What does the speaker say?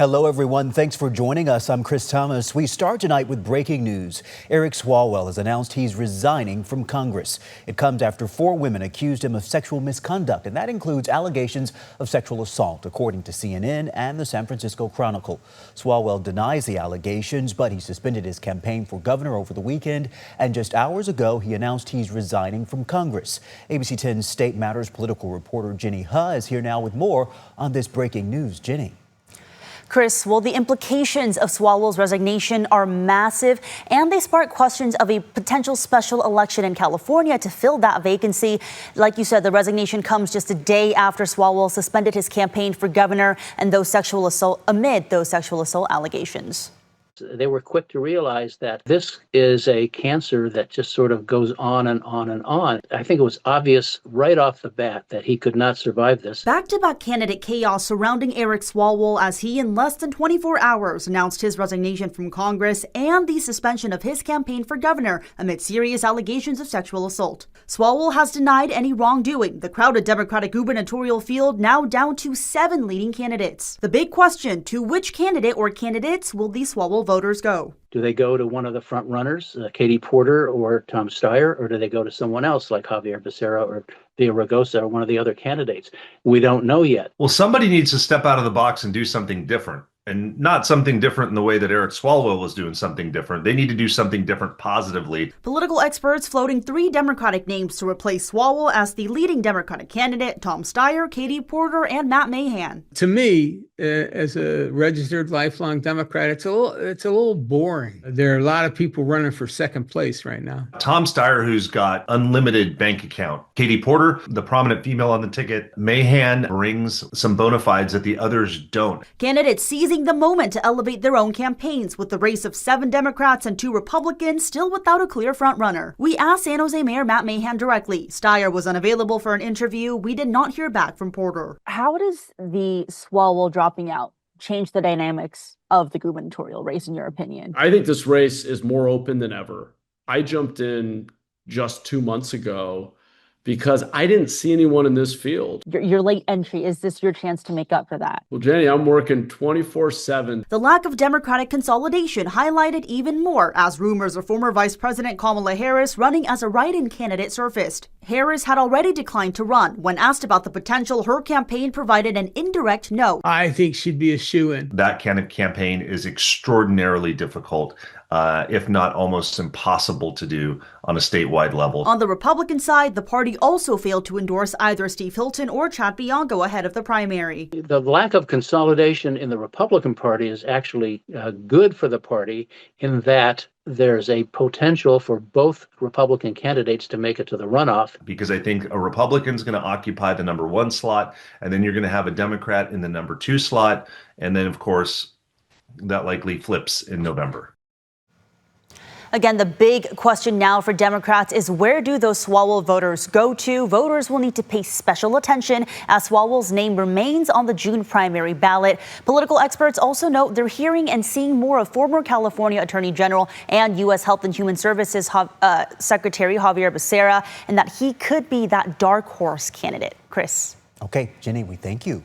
Hello, everyone. Thanks for joining us. I'm Chris Thomas. We start tonight with breaking news. Eric Swalwell has announced he's resigning from Congress. It comes after 4 women accused him of sexual misconduct, and that includes allegations of sexual assault, according to CNN and the San Francisco Chronicle. Swalwell denies the allegations, but he suspended his campaign for governor over the weekend, and just hours ago, he announced he's resigning from Congress. ABC 10's State Matters political reporter Jenny Huh is here now with more on this breaking news. Jenny. Chris, well, the implications of Swalwell's resignation are massive, and they spark questions of a potential special election in California to fill that vacancy. Like you said, the resignation comes just a day after Swalwell suspended his campaign for governor amid those sexual assault allegations. They were quick to realize that this is a cancer that just sort of goes on and on and on. I think it was obvious right off the bat that he could not survive this. Back-to-back candidate chaos surrounding Eric Swalwell as he, in less than 24 hours, announced his resignation from Congress and the suspension of his campaign for governor amid serious allegations of sexual assault. Swalwell has denied any wrongdoing. The crowded Democratic gubernatorial field now down to 7 leading candidates. The big question, to which candidate or candidates will the Swalwell voters go? Do they go to one of the front runners, Katie Porter or Tom Steyer, or do they go to someone else like Javier Becerra or Villaraigosa or one of the other candidates? We don't know yet. Well, somebody needs to step out of the box and do something different. And not something different in the way that Eric Swalwell was doing something different. They need to do something different positively. Political experts floating 3 Democratic names to replace Swalwell as the leading Democratic candidate: Tom Steyer, Katie Porter, and Matt Mahan. To me, as a registered lifelong Democrat, it's a little boring. There are a lot of people running for second place right now. Tom Steyer, who's got unlimited bank account. Katie Porter, the prominent female on the ticket. Mahan brings some bona fides that the others don't. Candidates seizing the moment to elevate their own campaigns, with the race of 7 Democrats and 2 Republicans still without a clear frontrunner. We asked San Jose Mayor Matt Mahan directly. Steyer was unavailable for an interview. We did not hear back from Porter. How does the Swalwell dropping out change the dynamics of the gubernatorial race, in your opinion? I think this race is more open than ever. I jumped in just 2 months ago because I didn't see anyone in this field. Your late entry, is this your chance to make up for that? Well, Jenny, I'm working 24/7. The lack of Democratic consolidation highlighted even more as rumors of former Vice President Kamala Harris running as a write-in candidate surfaced. Harris had already declined to run. When asked about the potential, her campaign provided an indirect no. I think she'd be a shoo-in. That kind of campaign is extraordinarily difficult, if not almost impossible to do on a statewide level. On the Republican side, the party also failed to endorse either Steve Hilton or Chad Bianco ahead of the primary. The lack of consolidation in the Republican Party is actually good for the party in that there's a potential for both Republican candidates to make it to the runoff. Because I think a Republican's going to occupy the number 1 slot, and then you're going to have a Democrat in the number 2 slot. And then, of course, that likely flips in November. Again, the big question now for Democrats is, where do those Swalwell voters go to? Voters will need to pay special attention as Swalwell's name remains on the June primary ballot. Political experts also note they're hearing and seeing more of former California Attorney General and U.S. Health and Human Services Secretary Javier Becerra, and that he could be that dark horse candidate. Chris. Okay, Jenny, we thank you.